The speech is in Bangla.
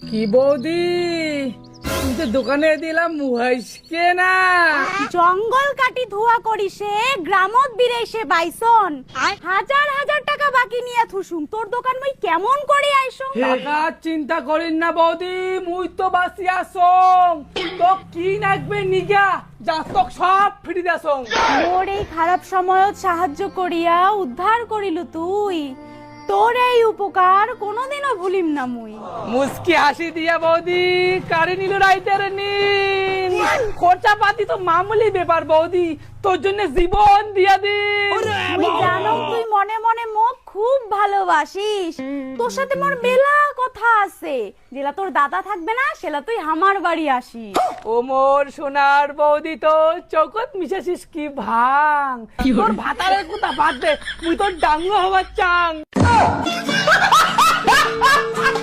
কি বৌদি, তুমি তো দোকানে দিলাম মুহাইসকে না জঙ্গল কাটি ধোয়া করিসে গ্রামত বিরেসে বাইসন হাজার হাজার টাকা বাকি নিয়ে থুসুম তোর দোকান মই কেমন করে আইসুম। টাকা চিন্তা করিন না বৌদি, মুই তো বাসি আসং, তো কি নাকবে নিগা জাতক সব ফিরি দাসং। তোর এই খারাপ সময়ত সাহায্য করিয়া উদ্ধার করিলু তুই, তোর এই উপকার কোনোদিনও ভুলিম না মুই। মুস্কি হাসি দিয়া বৌদি কারে নিল রাইতের নিন, খরচা পাতি তো মামুলি ব্যাপার বৌদি, তোর জন্য জীবন দিয়া দিন। তুই জানো তুই মনে মনে মোক খুব ভালোবাসিস, তোর সাথে মোর মেলা কথা আছে, যেলা তোর দাদা থাকবে না সেলা তুই আমার বাড়ি আসিস। ও মোর সোনার বৌদি তো চৌকত মিশাছিস কি ভাং, তোর ভাতারের কথা বাদ দে, মুই তোর ডাঙ্গো হবার চাং।